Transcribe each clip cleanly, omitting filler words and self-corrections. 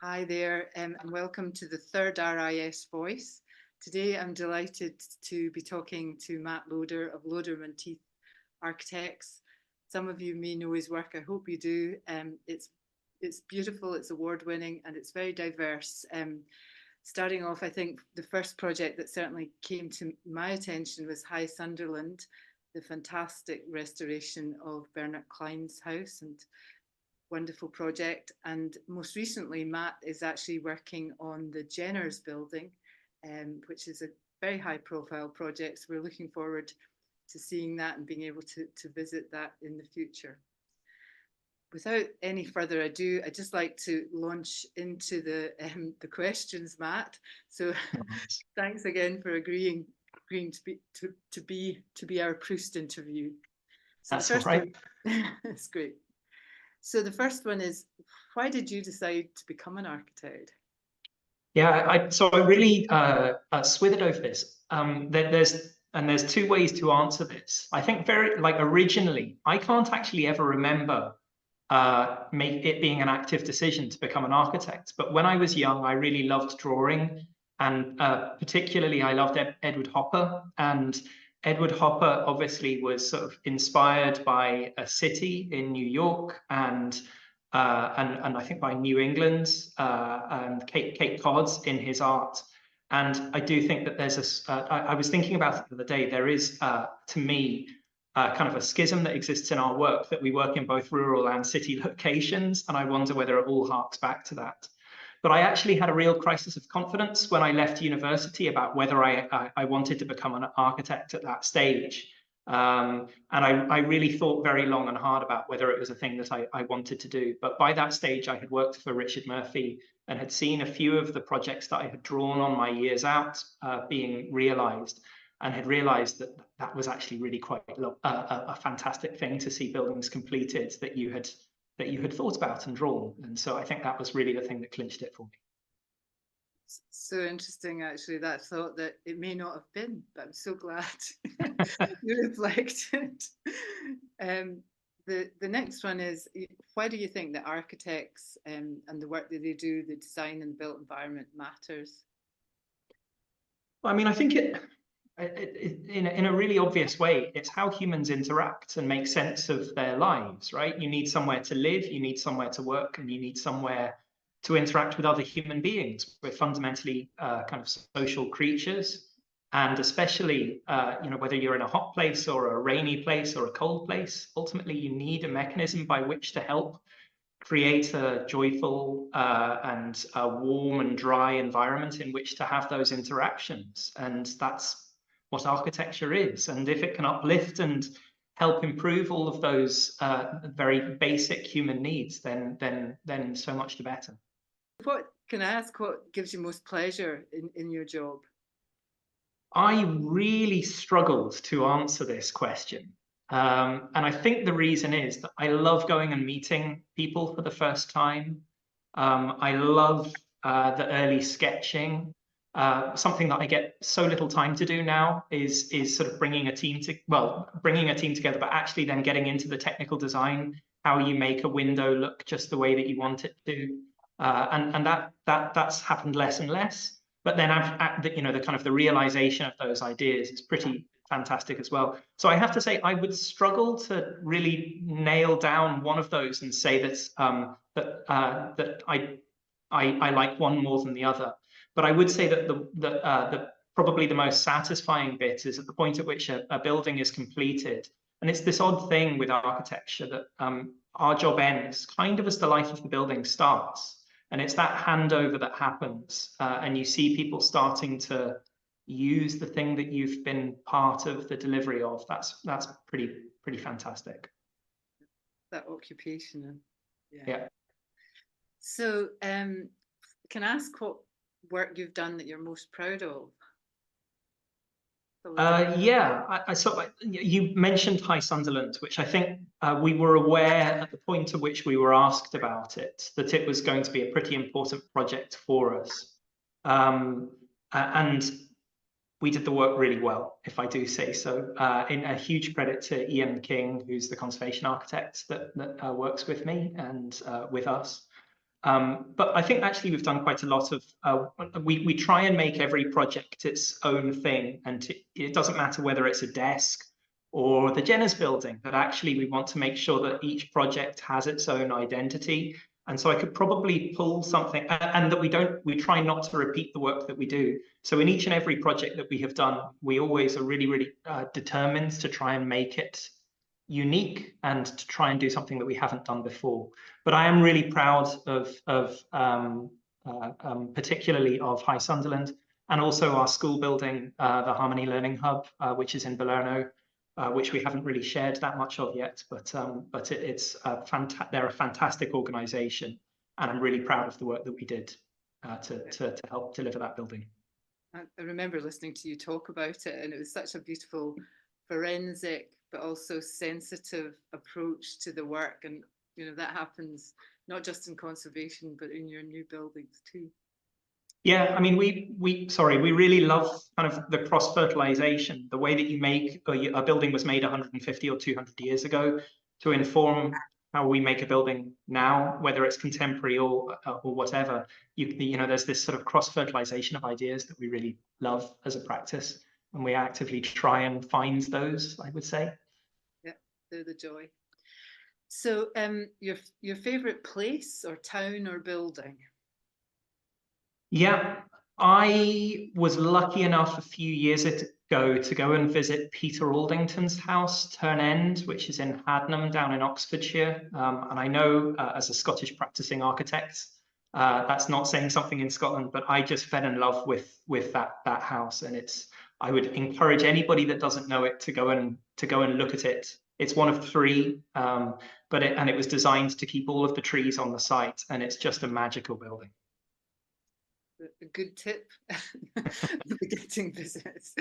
Hi there, and welcome to the third RIS Voice. Today I'm delighted to be talking to Matt Loader of Loader Monteith Architects. Some of you may know his work, I hope you do. It's beautiful, it's award-winning, and it's very diverse. Starting off, I think the first project that certainly came to my attention was High Sunderland, the fantastic restoration of Bernard Klein's house, and wonderful project. And most recently, Matt is actually working on the Jenner's building, which is a very high profile project. So we're looking forward to seeing that and being able to visit that in the future. Without any further ado, I'd just like to launch into the questions, Matt. So thanks again for agreeing to be our Proust interview. So that's right. That's great. So the first one is, why did you decide to become an architect? Yeah, so I really swithered over this. There's two ways to answer this. I think originally, I can't actually ever remember it being an active decision to become an architect. But when I was young, I really loved drawing, and particularly I loved Edward Hopper. And Edward Hopper obviously was sort of inspired by a city in New York and I think by New England and Cape Cod's in his art. And I do think that there's I was thinking about it the other day, there is, to me, kind of a schism that exists in our work, that we work in both rural and city locations. And I wonder whether it all harks back to that. But I actually had a real crisis of confidence when I left university about whether I wanted to become an architect at that stage. And I really thought very long and hard about whether it was a thing that I wanted to do. But by that stage, I had worked for Richard Murphy and had seen a few of the projects that I had drawn on my years out being realized, and had realized that that was actually really quite a fantastic thing to see buildings completed that you had thought about and drawn. And so I think that was really the thing that clinched it for me. So interesting, actually, that thought that it may not have been, but I'm so glad you reflected. The next one is, why do you think that architects and the work that they do, the design and built environment, matters? I mean, I think in a really obvious way, it's how humans interact and make sense of their lives, right? You need somewhere to live, you need somewhere to work, and you need somewhere to interact with other human beings. We're fundamentally kind of social creatures. And especially, whether you're in a hot place or a rainy place or a cold place, ultimately you need a mechanism by which to help create a joyful and a warm and dry environment in which to have those interactions. And that's what architecture is. And if it can uplift and help improve all of those very basic human needs, then so much the better. What can I ask? What gives you most pleasure in your job? I really struggled to answer this question. And I think the reason is that I love going and meeting people for the first time. I love the early sketching. Something that I get so little time to do now is sort of bringing a team together, but actually then getting into the technical design, how you make a window look just the way that you want it to. And that's happened less and less. But then the kind of the realization of those ideas is pretty fantastic as well. So I have to say I would struggle to really nail down one of those and say that I like one more than the other. But I would say that probably the most satisfying bit is at the point at which a building is completed. And it's this odd thing with architecture that our job ends kind of as the life of the building starts. And it's that handover that happens, and you see people starting to use the thing that you've been part of the delivery of. That's pretty fantastic. That occupation. Yeah. So, can I ask what work you've done that you're most proud of? You mentioned High Sunderland, which I think we were aware at the point at which we were asked about it, that it was going to be a pretty important project for us. And we did the work really well, if I do say so. In a huge credit to Ian King, who's the conservation architect that works with me and with us. But I think actually we've done quite a lot of, we try and make every project its own thing. And it doesn't matter whether it's a desk or the Jenner's building, that actually we want to make sure that each project has its own identity. And so I could probably pull something, and that we try not to repeat the work that we do. So in each and every project that we have done, we always are really determined to try and make it unique and to try and do something that we haven't done before. But I am really proud of particularly of High Sunderland, and also our school building, the Harmony Learning Hub, which is in Balerno, which we haven't really shared that much of yet. But they're a fantastic organisation, and I'm really proud of the work that we did to help deliver that building. I remember listening to you talk about it, and it was such a beautiful forensic but also sensitive approach to the work. And that happens not just in conservation but in your new buildings too. Yeah, I mean, we really love kind of the cross-fertilization, the way that you make a building was made 150 or 200 years ago to inform how we make a building now, whether it's contemporary or whatever. There's this sort of cross-fertilization of ideas that we really love as a practice, and we actively try and find those, I would say. Yeah, they're the joy. So your favorite place or town or building? Yeah, I was lucky enough a few years ago to go and visit Peter Aldington's house, Turn End, which is in Hadnam down in Oxfordshire. And I know as a Scottish practicing architect, that's not saying something in Scotland, but I just fell in love with that house. And I would encourage anybody that doesn't know it to go and look at it. It's one of three, but it was designed to keep all of the trees on the site, and it's just a magical building. A good tip for getting visits.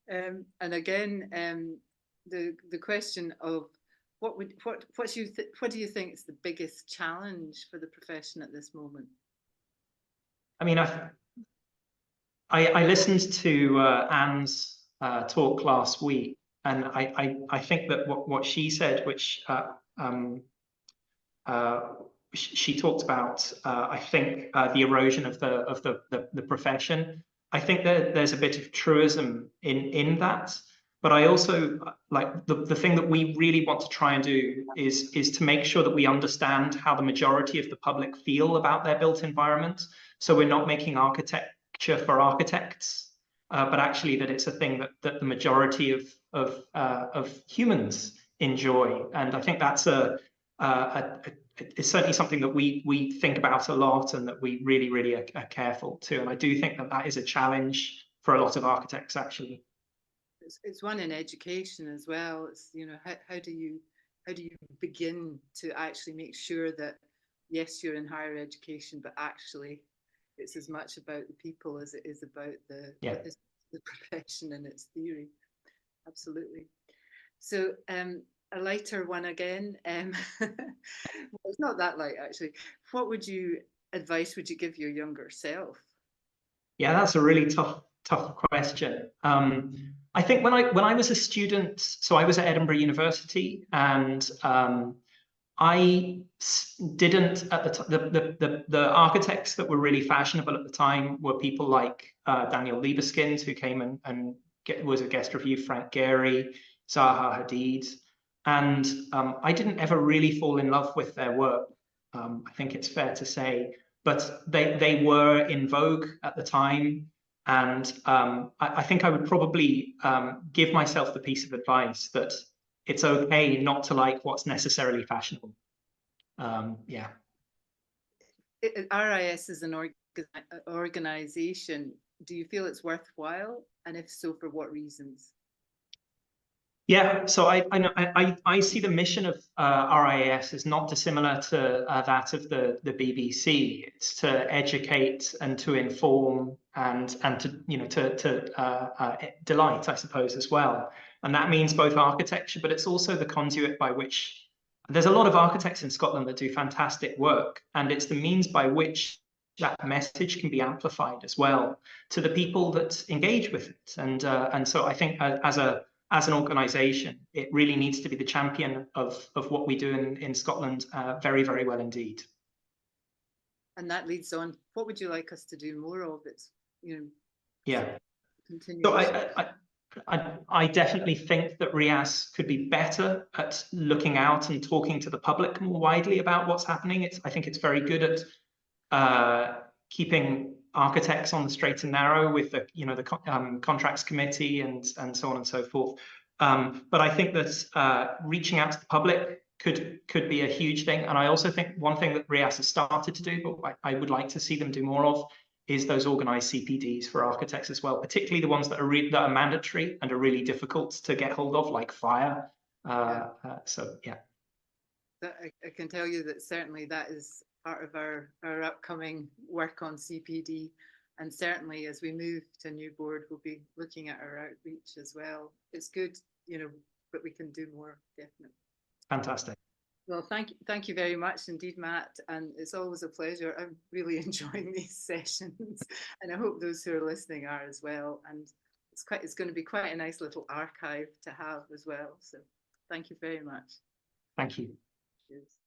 And again, the question of what do you think is the biggest challenge for the profession at this moment? I mean, I listened to Anne's talk last week, and I think that what she said, which she talked about, I think, the erosion of the profession. I think that there's a bit of truism in that, but I also like the thing that we really want to try and do is to make sure that we understand how the majority of the public feel about their built environment. So we're not making architecture for architects, but actually that it's a thing that the majority of humans enjoy. And I think that's it's certainly something that we think about a lot, and that we really are careful to. And I do think that is a challenge for a lot of architects, actually. It's one in education as well. It's how do you begin to actually make sure that yes, you're in higher education, but actually it's as much about the people as it is about the profession and its theory. Absolutely. So a lighter one again. Well, it's not that light, actually. What advice would you give your younger self? Yeah, that's a really tough question. I think when I was a student, so I was at Edinburgh University, and I didn't at the time. The architects that were really fashionable at the time were people like Daniel Liebeskind, who came and was a guest review, Frank Gehry, Zaha Hadid. And I didn't ever really fall in love with their work, I think it's fair to say, but they were in vogue at the time. And I think I would probably give myself the piece of advice that it's okay not to like what's necessarily fashionable. Yeah. RIAS is an organization. Do you feel it's worthwhile? And if so, for what reasons? Yeah, so I see the mission of RIAS is not dissimilar to that of the BBC. It's to educate and to inform and to delight, I suppose, as well. And that means both architecture, but it's also the conduit by which there's a lot of architects in Scotland that do fantastic work, and it's the means by which that message can be amplified as well to the people that engage with it. And so I think as an organisation, it really needs to be the champion of what we do in Scotland very well indeed. And that leads on, what would you like us to do more of? It's, you know, Yeah. So continuation. I definitely think that RIAS could be better at looking out and talking to the public more widely about what's happening. I think it's very good at keeping architects on the straight and narrow with the contracts committee and so on and so forth. But I think that reaching out to the public could be a huge thing. And I also think one thing that RIAS has started to do, but I would like to see them do more of, is those organized CPDs for architects as well, particularly the ones that are mandatory and are really difficult to get hold of, like fire. So yeah. I can tell you that certainly that is part of our upcoming work on CPD. And certainly as we move to a new board, we'll be looking at our outreach as well. It's good, you know, but we can do more, definitely. Fantastic. Well, thank you very much indeed, Matt. And it's always a pleasure. I'm really enjoying these sessions, and I hope those who are listening are as well. And it's going to be quite a nice little archive to have as well. So thank you very much. Thank you. Cheers.